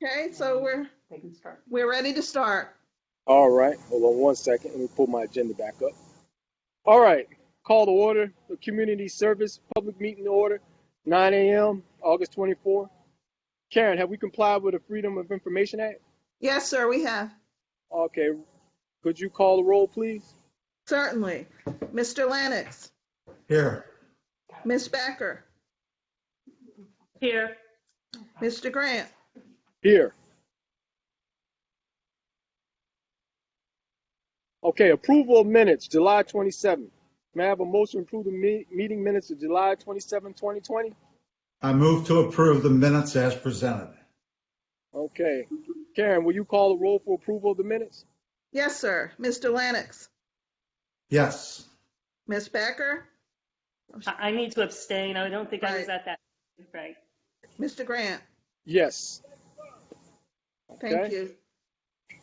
Okay, so They can start. we're ready to start. All right, hold on one second. Let me pull my agenda back up. All right, call to order, the community service public meeting order, 9 a.m., August 24. Karen, have we complied with the Freedom of Information Act? Yes, sir, we have. Okay, could you call the roll, please? Certainly. Mr. Lennox, Here. Ms. Becker, Here. Mr. Grant, Here. Okay, approval of minutes, July 27th. May I have a motion to approve the meeting minutes of July 27, 2020? I move to approve the minutes as presented. Okay. Karen, will you call the roll for approval of the minutes? yes, sir. Mr. Lennox, Yes. Ms. Becker, I need to abstain. I don't think I was Right. at that. Right. Mr. Grant. Yes. Thank Okay. you.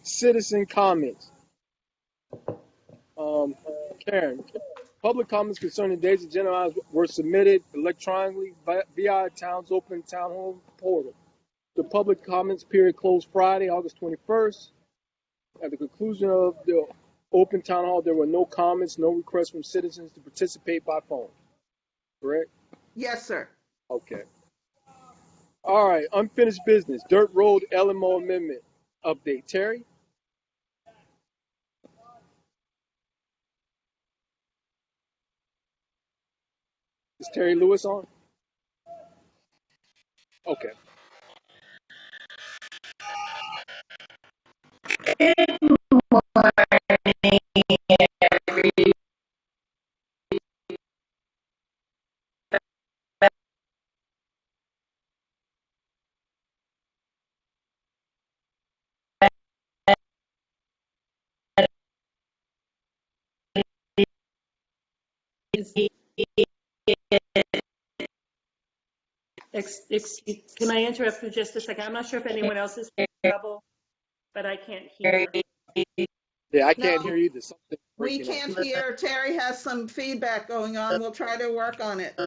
Citizen comments. Karen, public comments concerning today's agenda items were submitted electronically via town's open town hall portal. The public comments period closed Friday, August 21st. At the conclusion of the open town hall, there were no comments, no requests from citizens to participate by phone. Correct? Yes, sir. Okay. All right, unfinished business. Dirt Road LMO amendment update. Terry? Is Terry Lewis on? Okay. Can I interrupt for just a second? I'm not sure if anyone else is in trouble, but I can't hear. Yeah, I can't No. hear either. Something We breaking up. can't hear. Terry has some feedback going on. We'll try to work on it.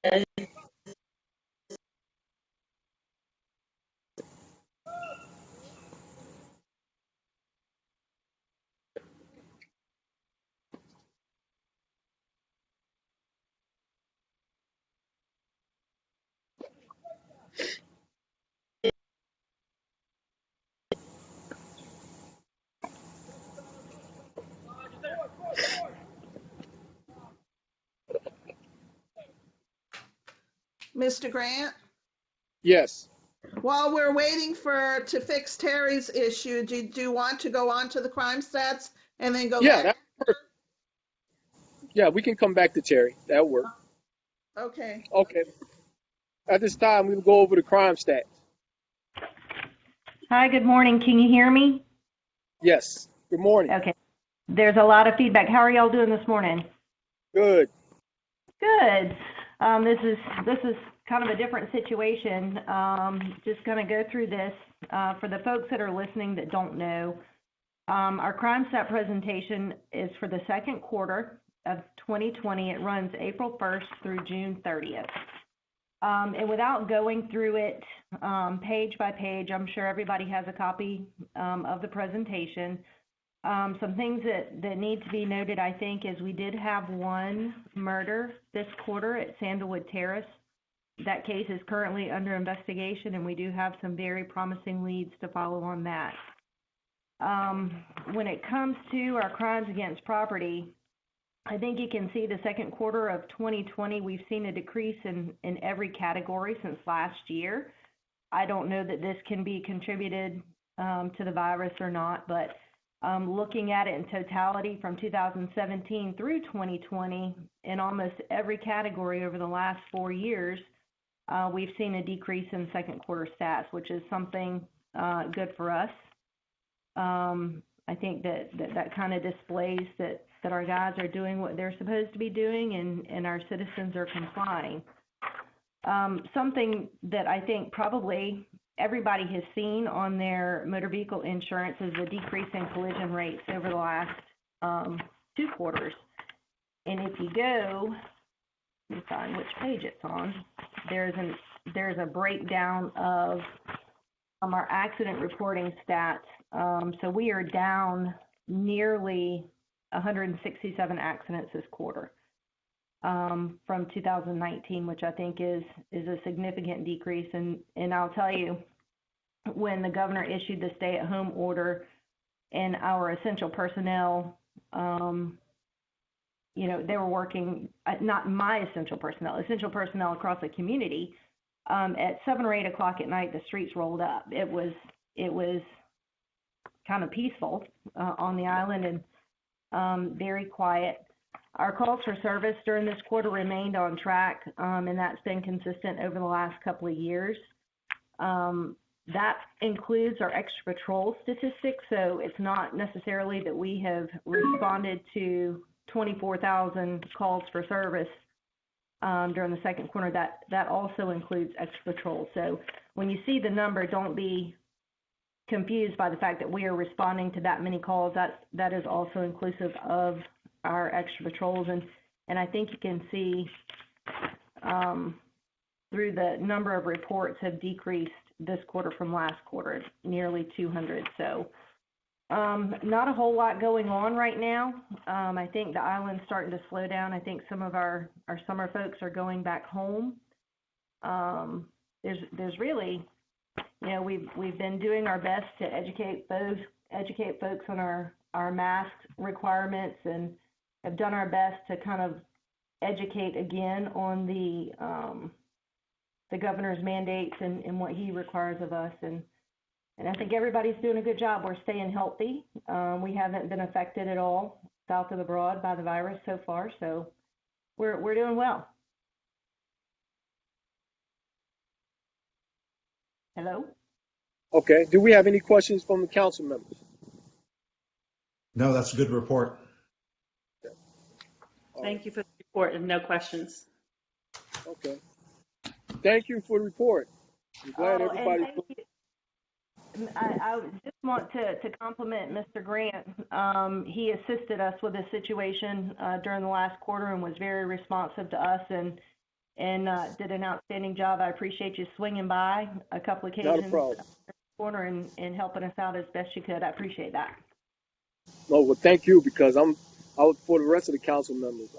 Okay. Mr. Grant, Yes. while we're waiting to fix Terry's issue, do you want to go on to the crime stats and then go Yeah, back? that's perfect. Yeah, we can come back to Terry. That'll work. Okay. Okay. At this time, we will go over the crime stats. Hi, good morning. Can you hear me? Yes. Good morning. Okay. There's a lot of feedback. How are y'all doing this morning? Good. Good. This is kind of a different situation. Just going to go through this for the folks that are listening that don't know. Our crime stat presentation is for the second quarter of 2020. It runs April 1st through June 30th. And without going through it page by page, I'm sure everybody has a copy of the presentation. Some things that need to be noted, I think, is we did have one murder this quarter at Sandalwood Terrace. That case is currently under investigation, and we do have some very promising leads to follow on that. When it comes to our crimes against property, I think you can see the second quarter of 2020, we've seen a decrease in every category since last year. I don't know that this can be contributed to the virus or not, but looking at it in totality from 2017 through 2020, in almost every category over the last 4 years, we've seen a decrease in second quarter stats, which is something good for us. I think that kind of displays that our guys are doing what they're supposed to be doing, and our citizens are complying. Something that I think probably everybody has seen on their motor vehicle insurance is a decrease in collision rates over the last 2 quarters. And if you go let me find which page it's on. There's a breakdown of our accident reporting stats. So we are down nearly 167 accidents this quarter from 2019, which I think is a significant decrease. And I'll tell you, when the governor issued the stay-at-home order and our essential personnel, they were working, not my essential personnel across the community. At 7 or 8 o'clock at night, the streets rolled up. It was kind of peaceful on the island and very quiet. Our calls for service during this quarter remained on track, and that's been consistent over the last couple of years. That includes our extra patrol statistics, so it's not necessarily that we have responded to 24,000 calls for service during the second quarter. That also includes extra patrol. So when you see the number, don't be confused by the fact that we are responding to that many calls. That is also inclusive of our extra patrols, and I think you can see through the number of reports have decreased this quarter from last quarter, nearly 200. So not a whole lot going on right now. I think the island's starting to slow down. I think some of our summer folks are going back home. There's really, we've been doing our best to educate folks on our mask requirements, and have done our best to kind of educate again on the governor's mandates and what he requires of us. And I think everybody's doing a good job. We're staying healthy. We haven't been affected at all south of the Broad by the virus so far, so we're doing well. Hello? Okay. Do we have any questions from the council members? No, that's a good report. Thank you for the report and no questions. Okay. Thank you for the report. I'm glad everybody. And thank you. I just want to compliment Mr. Grant. He assisted us with this situation during the last quarter and was very responsive to us and did an outstanding job. I appreciate you swinging by a couple of occasions. Not a problem. Corner and helping us out as best you could. I appreciate that. No, well, thank you, because for the rest of the council members,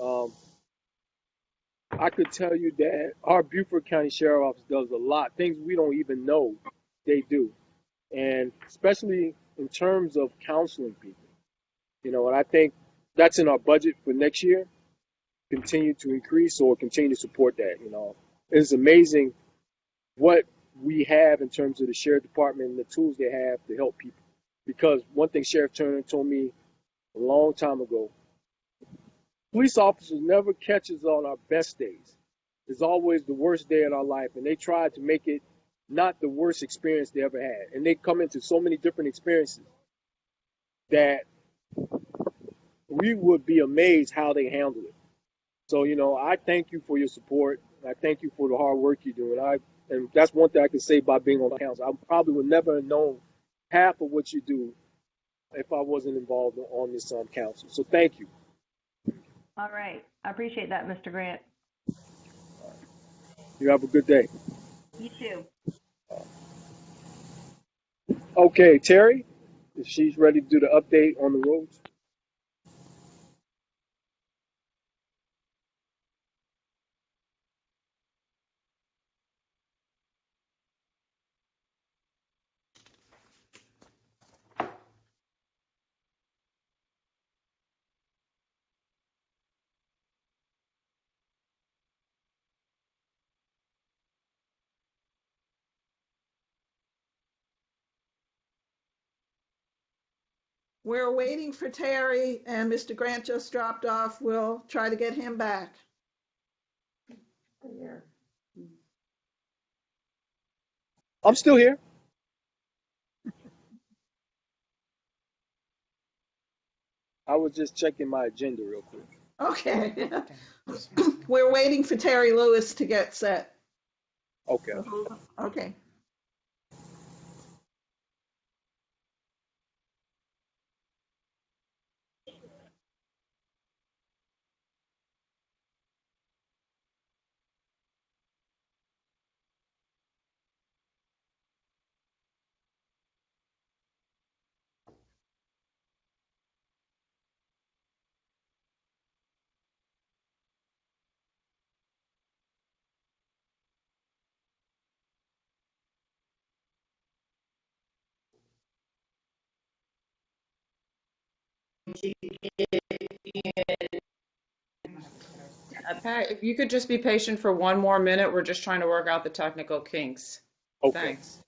I could tell you that our Beaufort County Sheriff Office does a lot, things we don't even know they do. And especially in terms of counseling people, and I think that's in our budget for next year, continue to increase or continue to support that. It's amazing what we have in terms of the sheriff department and the tools they have to help people. Because one thing Sheriff Turner told me a long time ago, police officers never catch us on our best days. It's always the worst day in our life, and they try to make it not the worst experience they ever had. And they come into so many different experiences that we would be amazed how they handle it. So, I thank you for your support. I thank you for the hard work you do. And that's one thing I can say about being on the council. I probably would never have known half of what you do if I wasn't involved on this council. So thank you. All right. I appreciate that, Mr. Grant. You have a good day. You too. Okay, Terry, if she's ready to do the update on the roads. We're waiting for Terry, and Mr. Grant just dropped off. We'll try to get him back. I'm still here. I was just checking my agenda real quick. Okay. We're waiting for Terry Lewis to get set. Okay. Okay. Pat, if you could just be patient for one more minute, we're just trying to work out the technical kinks. Okay. Thanks.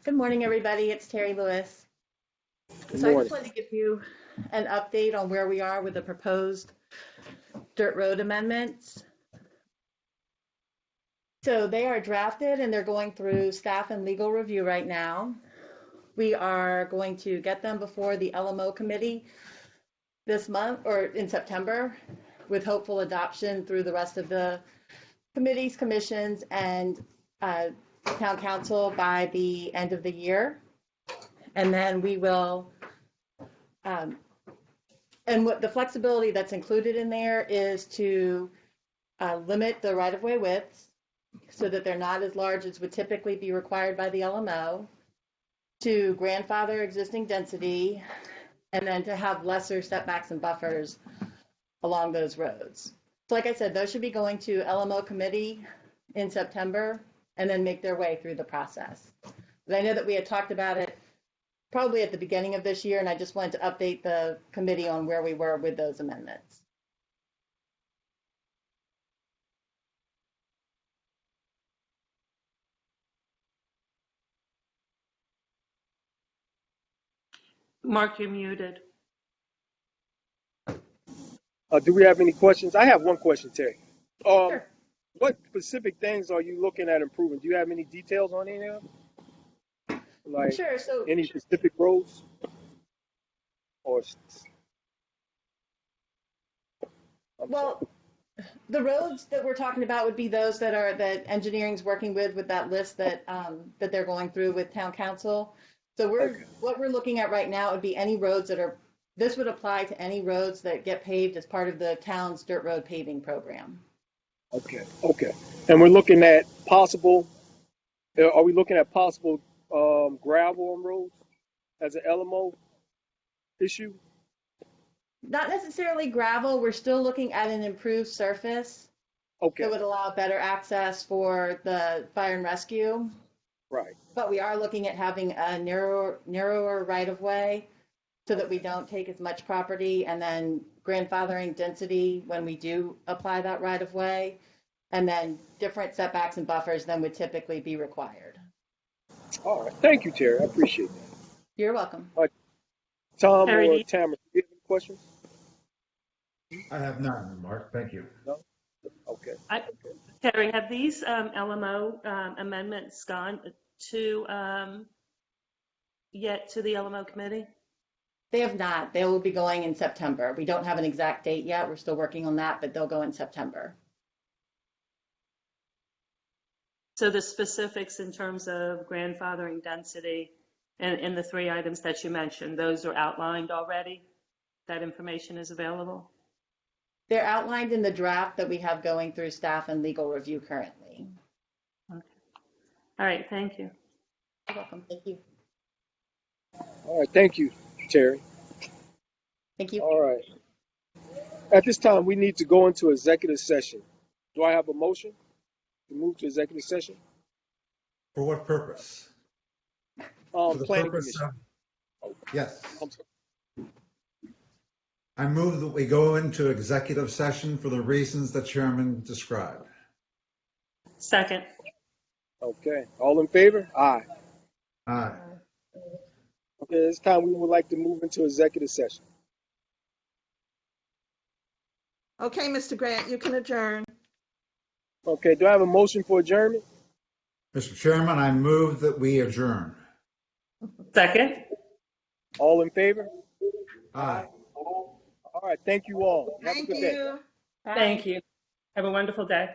Good morning, everybody. It's Terry Lewis. Good So I morning. just wanted to give you an update on where we are with the proposed dirt road amendments. So they are drafted and they're going through staff and legal review right now. We are going to get them before the LMO committee this month or in September with hopeful adoption through the rest of the committees, commissions, and town council by the end of the year. And then we will, and what the flexibility that's included in there is to limit the right-of-way widths so that they're not as large as would typically be required by the LMO, to grandfather existing density, and then to have lesser setbacks and buffers along those roads. So like I said, those should be going to LMO committee in September and then make their way through the process. But I know that we had talked about it probably at the beginning of this year, and I just wanted to update the committee on where we were with those amendments. Mark, you're muted. Do we have any questions? I have one question, Terry. Sure. What specific things are you looking at improving? Do you have any details on any of them? Like Sure. So, any specific roads? Or well, the roads that we're talking about would be those that engineering's working with that list that that they're going through with town council. So what we're looking at right now would be any roads that are, this would apply to any roads that get paved as part of the town's dirt road paving program. Okay. And we're looking at possible, are we looking at possible gravel on roads as an LMO issue? Not necessarily gravel. We're still looking at an improved surface Okay, that would allow better access for the fire and rescue. right. But we are looking at having a narrower right-of-way so that we don't take as much property, and then grandfathering density when we do apply that right-of-way, and then different setbacks and buffers than would typically be required. All right. Thank you, Terry. I appreciate that. You're welcome. Tom Terry, or Tamara, do you have any questions? I have none, Mark. Thank you. No? Okay. Terry, have these LMO amendments gone to yet to the LMO committee? They have not. They will be going in September. We don't have an exact date yet. We're still working on that, but they'll go in September. So the specifics in terms of grandfathering density and the three items that you mentioned, those are outlined already? That information is available? They're outlined in the draft that we have going through staff and legal review currently. Okay. All right, thank you. You're welcome. Thank you. All right. Thank you, Terry. Thank you. All right. At this time, we need to go into executive session. Do I have a motion to move to executive session? For what purpose? For the Planning purpose commission. of, yes. I'm sorry. I move that we go into executive session for the reasons the chairman described. Second. Okay. All in favor? Aye. Aye. Okay. This time we would like to move into executive session. Okay, Mr. Grant, you can adjourn. Okay. Do I have a motion for adjournment? Mr. Chairman, I move that we adjourn. Second. All in favor? Aye. All right. Thank you all. Have a Thank good day. you. Thank you. Have a wonderful day.